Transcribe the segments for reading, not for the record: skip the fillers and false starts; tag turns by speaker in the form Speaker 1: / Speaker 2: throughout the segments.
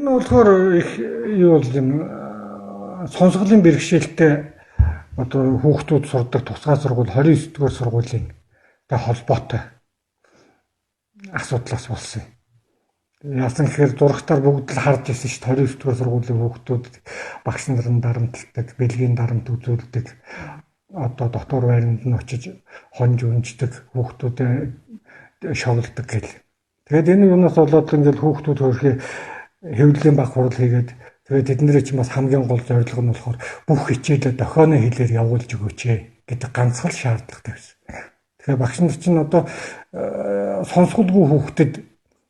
Speaker 1: Энэ болохоор их юу бол юм сонсголын бэрхшээлтэй одоо хүүхдүүд сурдаг тусгай сургууль 29 дугаар сургуулийн холбоотой асуудлаас болсон юм. Яасан гэхээр зурагтаар бүгд л харж ирсэн шүү дээ 29 дугаар сургуулийн хүүхдүүд багш нарын дарамтлагдаг, бэлгийн дарамт үзүүлдэг, одоо дотор байранд нь очиж хонж үнждэг, хүүхдүүдэд шоглдог гэл. Тэгээд энэ юунаас болоод ингээл хүүхдүүд хөрхий хэвлэлийн баг хурал хийгээд тэгээд тэднэрээ ч бас хамгийн гол зорилго нь болохоор бүх хичээлээ дохионы хэлээр явуулж өгөөч гэдэг ганцхан шаардлага тавьсан. Тэгэхээр багш нар чинь одоо сонсголгүй хүүхдэд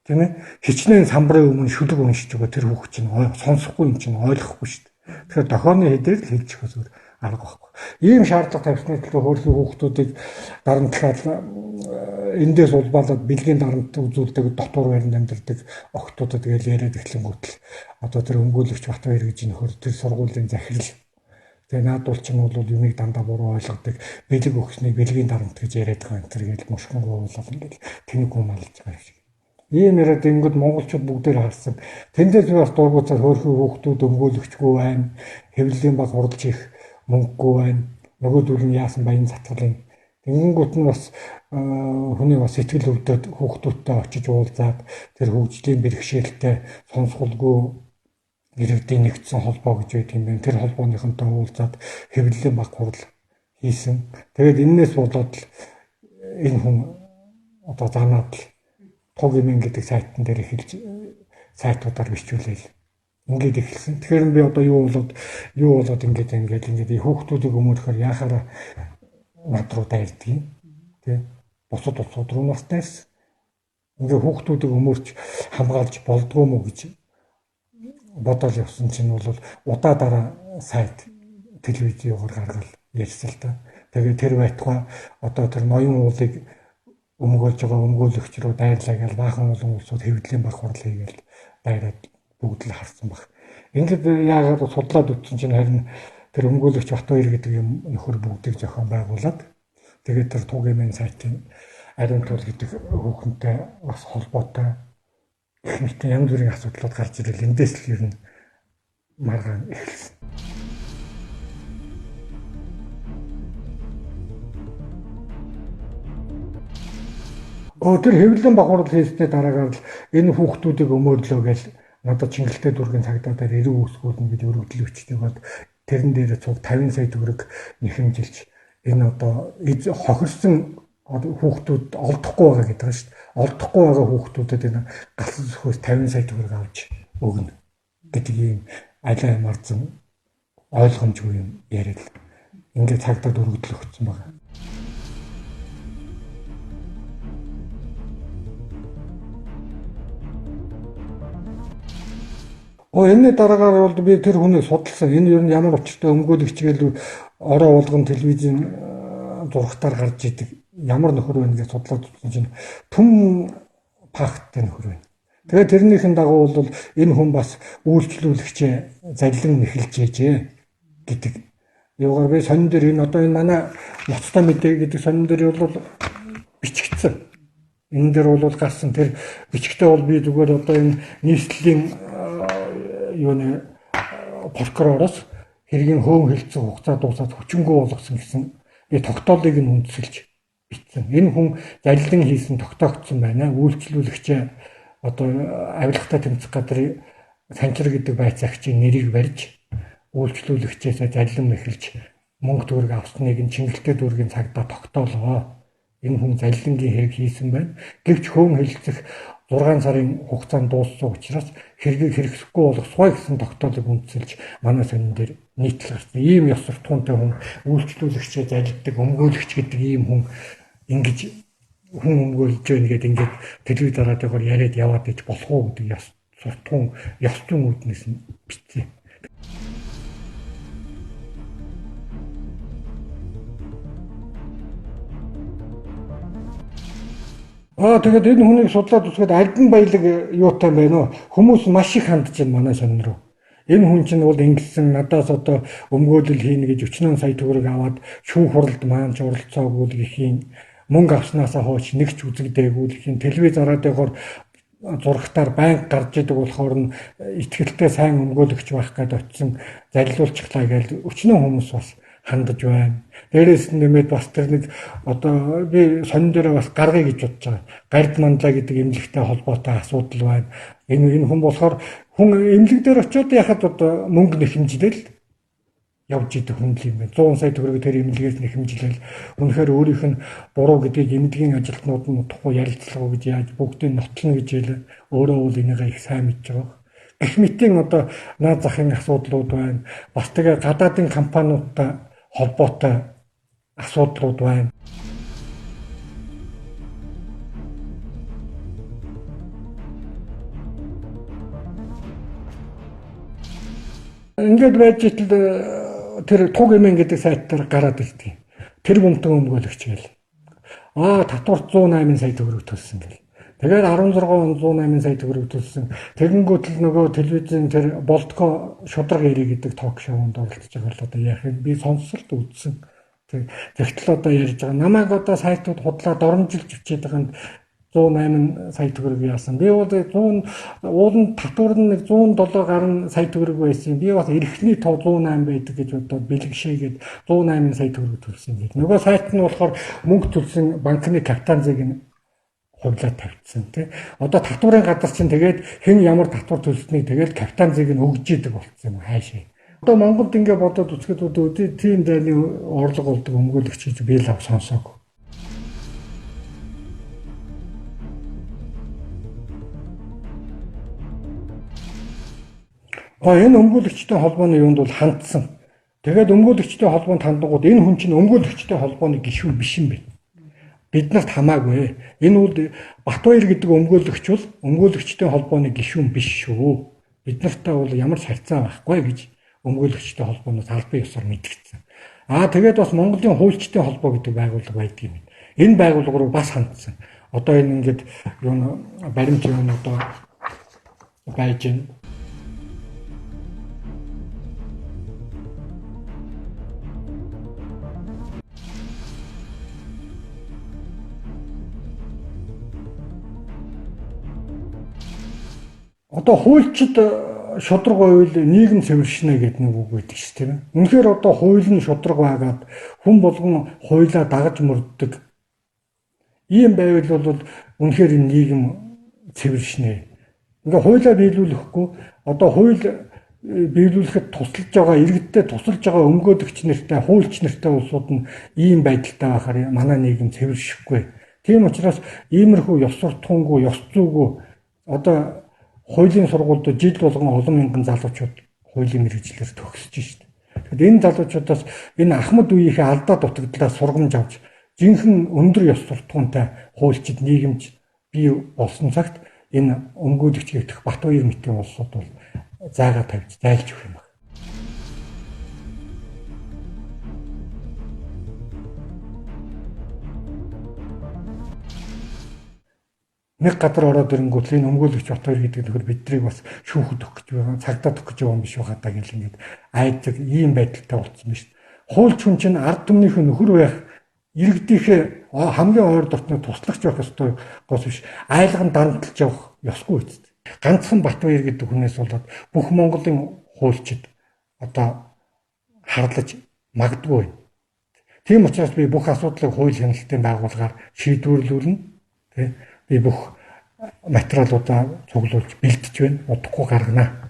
Speaker 1: тийм ээ хичнээн самбарын өмнө шүлэг уншиж байгаа тэр хүүхд чинь сонсохгүй юм чинь ойлгохгүй шүү дээ. Тэгэхээр дохионы хэлээр л хэлж өгөх зүгээр арга байхгүй. Ийм шаардлага тавьсны төлөө хөөрхий хүүхдүүдийг дарамтлаад эндээс улбаалаад бэлгийн дарамт үзүүлдэг дотор байранд амьдардаг охтуудад тэгэл яриад эхлэнгүүт л одоо тэр өмгөөлөгч Батбаяр гэж нөхөр тэр сургуулийн захирал тэгээ наадуул чинь бол юмыг дандаа буруу ойлгодог бэлэг өгснээ бэлгийн дарамт гэж яриад байгаа энэ төр гэж мушгингуу болол ингээл тэнэг юм алж байгаа шиг. Ийм яриад ингүүд монголчууд бүгдээр харсан. Тэндээс бас дургуцаар хөөрхий хүүхдүүд өмгөөлөгчгүй байна. Хэвлэлийн баг хуралж их мөнгөгүй байна. Нөгөөдөл нь яасан баян затгалын. Тэнгүүд нь бас хүний бас сэтгэл өвдөд хүүхдүүдтэй очиж уулзаад тэр хөгжлийн бэрхшээлтэй сонсголгүй иргэдийн нэгдсэн холбоо гэж байдаг юм байна. Тэр холбооныхонтой уулзаад хэвлэлийн баг хурал хийсэн. Тэгээд энээс болоод л энэ хүн одоо занаад л Туг имэн гэдэг сайтн дээр эхэлж сайтуудаар бичүүлээл. Ингээд эхэлсэн. Тэгэхээр би одоо юу болоод ингээд хүүхдүүдийг өмөрөхөр яхаараа над руу дайрдаг. Тэ. Бусад улсууд руу настайс. Ингээд хүүхдүүдийг өмөрч хамгаалж болдгоо мó гэж бодоод явсан чинь бол удаа дараа сайт телевизээр гаргал ярьсан л та. Тэгээд тэр байтугай одоо тэр ноён уулыг өмгөөлж байгаа өмгөөлөгч рүү дайрлаа гэж баахан олон улсууд хэвлэлийн баг хурал хийгээл дайраад бүгд л харсан баг. Ингээд яагаад судлаад үзсэн чинь харин тэр өмгөөлөгч Батбаяр гэдэг юм нөхөр бүгдийг зохион байгуулад тэгээд тэр Тугэмэн сайтын ариун туул гэдэг хүүхэнтэй бас холбоотой их нэгэн янз бүрийн асуудлууд гарч ирэл эндээс л ер нь маргаан эхэлсэн. Тэр хэвлэлийн баг хурал хийсний дараагаар л энэ хүүхдүүдийг өмөөрлөө гэж надад Чингэлтэй дүүргийн цагдаагаар эрүү үүсгүүлнэ гэж өргөдөл өчтөйг бод тэрэн дээр цуг 50 сая төгрөг нэхэмжилж энэ одоо хохирсон хүүхдүүд олдохгүй байгаа гэдэг нь шүү дээ. Олдохгүй байгаа хүүхдүүдэд энэ галсан зөвхөөс 50 сая төгрөг авч өгнө гэдэг ийм алай марзан ойлгомжгүй юм яриад ингээд цагдаад өргөдөл өгсөн байгаа. Энэний дараагаар бол би тэр хүнийг судалсан. Энэ ер нь ямар учиртай өмгөөлөгч гээл ороо уулган телевизийн зурагтаар гарч идэг. Ямар нөхөр байна гэж судлаад үзсэн чинь түн факттай нөхөр байна. Тэгээд тэрнийхэн дагуу бол энэ хүн бас үйлчлүүлэгчээ заллин нэхэлжээжээ гэдэг. Юугаар би сонин дээр энэ одоо энэ манай ноцтой мэдээ гэдэг сонин дээр бол бичигдсэн. Энэ дээр бол гарсан тэр бичгтээ бол би зүгээр одоо энэ нийслэлийн юуны прокуророос хэргийн хөөн хэлцэн хугацаа дуусаад хүчингү болгосон гэсэн би тогтоолыг нь үндэслэж бичсэн. Энэ хүн заллин хийсэн тогтоогдсон байна. Үйлчлүүлэгчээ одоо авилгатай тэмцэх газрын санчир гэдэг байцаагчийн нэрийг барьж үйлчлүүлэгчээс заллин нэхэлж мөнгө төгрөг авсныг нь Чингэлтэй дүүргийн цагдаа тогтоолоо. Энэ хүн заллингийн хэрэг хийсэн байна. Гэвч хөөн хэлцэх 6 сарын хугацаанд дууссан учраас хэргийг хэрэгсэхгүй болгосгой гэсэн тогтоолыг үндэслэж манай сонин дээр нийтлэл гарсан. Ийм ёс суртахуунтай хүн үйлчлүүлэгчээ залилдаг өмгөөлөгч гэдэг ийм хүн ингэж хүн өмгөөлж байна гэдэг ингээд телевиз дараатайгаар яриад яваад иж болох уу гэдэг ёс суртахуун ёс зүйн үүднээс нь битээ. Тэгээд энэ хүнийг судлаад үзэхэд альбан баялаг юутай байна уу? Хүмүүс маш их хандж байна манай сонин руу. Энэ хүн чинь бол ингэсэн надаас одоо өмгөөлөл хийнэ гэж 40 сая төгрөг аваад шүүх хуралд маанч оролцоогүй гэхийн мөнгө авснаасаа хойш нэг ч үзэгдээгүй гэхийн телевиз араадынхоор зурагтаар байнга гарч идэг болохоор нь ихтгэлтэй сайн өмгөөлөгч байх гээд очисон залилуулчихлаа гэж өчнөө хүмүүс бас хандаж байна. Дээрээс нь нэмээд бас тэр нэг одоо би сонин дээр бас гаргая гэж бодож байгаа. Гард манлаа гэдэг эмнэлэгтэй холбоотой асуудал байна. Энэ хүн болохоор хүн эмнэлэг дээр очиод яхад одоо мөнгө нэхэмжлэл явж идэг хүн л юм байна. 100 сая төгрөг тэр эмнэлгээс нэхэмжлэл үнэхээр өөрийнх нь буруу гэдгийг эмнэлгийн ажилтнууд нь утгагүй ярилцлага гэж яаж бүгдийг нотлно гэж хэлээ. Өөрөө бол энийг их сайн мэдж байгаа. Гэх мэтийн одоо наад захын асуудлууд байна. Бас тэгээ гадаадын компаниудтай холбоотой асуудлууд байна. Ингээд байж итэл тэр туг эмэн гэдэг сайт дээр гараад ирдэг. Тэр бүмтэн өмгөөлөгч гээл. Татварт 108 сая төгрөг төлсөн гэл. Тэгээд 16 он 108 сая төгрөг төлсөн. Тэгэнгүүт л нөгөө телевизэн тэр Болтко шудраг ярий гэдэг ток шоунд оролцож байгаа л одоо яах вэ? Би сонсолт үзсэн. Тэгтэл одоо ярьж байгаа. Намайг одоо сайтууд худлаа доромжилж өчээд байгаа нь 108 сая төгрөг яасан. Би бол 100 уулын татвар нь 107 гаруй сая төгрөг байсан. Би бас эрхний тоо 108 байдаг гэж бодоод бэлгшээгээд 108 сая төгрөг төлсөн гэдэг. Нөгөө сайт нь болохоор мөнгө төлсөн банкны капитан зээг нь хувлаад тавьчихсан тий. Одоо татварын газар чинь тэгээд хэн ямар татвар төлснийг тэгээд капитан зээг нь өгж идэг болцсон юм хаашаа. Одоо Монголд ингээ бодоод үзэхэд үүдээ тийм дайны орлого болдог өмгөөлөгч гэж би л сонсоогүй. Энэ өмгөөлөгчтэй холбооны юунд бол хандсан. Тэгээд өмгөөлөгчтэй холбоонд хандгууд энэ хүн чинь өмгөөлөгчтэй холбооны гишүүн биш юм бэ. Биднэрт хамаагүй. Энэ бол Батбаяр гэдэг өмгөөлөгч бол өмгөөлөгчтэй холбооны гишүүн биш шүү. Биднэртээ бол ямар харьцаа байхгүй гэж өмгөөлөгчтэй холбооноос албан ёсоор мэдгдсэн. Тэгээд бас Монголын хуульчдын холбоо гэдэг байгууллага байдаг юм. Энэ байгууллага руу бас хандсан. Одоо энэ ингээд юу баримт юм одоо байж байна. Одоо хуульчид шудраг байвал нийгэм цэвэршнэ гэдэг нэг үг байдаг шүү тийм. Үнэхээр одоо хууль нь шудраг байгаад хүн болгон хуулиа дагаж мөрддөг. Ийм байвал бол үнэхээр энэ нийгэм цэвэршнэ. Ингээ хуулиа биелүүлэхгүй одоо хууль биелүүлэхэд тусалж байгаа иргэдтэй тусалж байгаа өмгөөлөгч нартай хуульч нартай улсууд нь ийм байдалтай байхаар манай нийгэм цэвэршихгүй. Тийм учраас иймэрхүү ёс суртахуунгүй ёс зүйгүй одоо хуулийн сургуульд жил болгон олон мянган залуучууд хуулийн мэргэжлээр төгсөж шít. Тэгэхэд энэ залуучуудаас энэ Ахмад үеийнхээ алдаа дутагдлаас сургамж авч жинхэнэ өндөр ёс суртахуунтай хуульчид нийгэмж бий болсон цагт энэ өмгөөлөгч гэх Батбаяр мэтийн улсууд бол зайгаа тавьж зайлж өгөх юм байна. Нэг гадар ороод ирэнгүүт энэ өмгөөлөгч Батбаяр гэдэг нөхөр биднийг бас шүүхэд өгөх гэж байгаа, цагдаа өгөх гэж байгаа юм биш байгаа даа гэл ингээд айдаг ийм байдалтай болцсон байна шүү дээ. Хуульч хүн чинь ард түмнийхээ нөхөр байх иргэдийнхээ хамгийн ойр дотны туслагч байх ёстой гос биш. Айлган дарамтлж явах ёсгүй үст. Ганцхан Батбаяр гэдэг хүнээс болоод бүх Монголын хуульчид одоо харлаж магадгүй. Тийм учраас би бүх асуудлыг хууль хяналтын байгууллагаар шийдвэрлүүлнэ. Тэ би бүх материалуудаа цуглуулж бэлдэж байна. Удахгүй гаргана.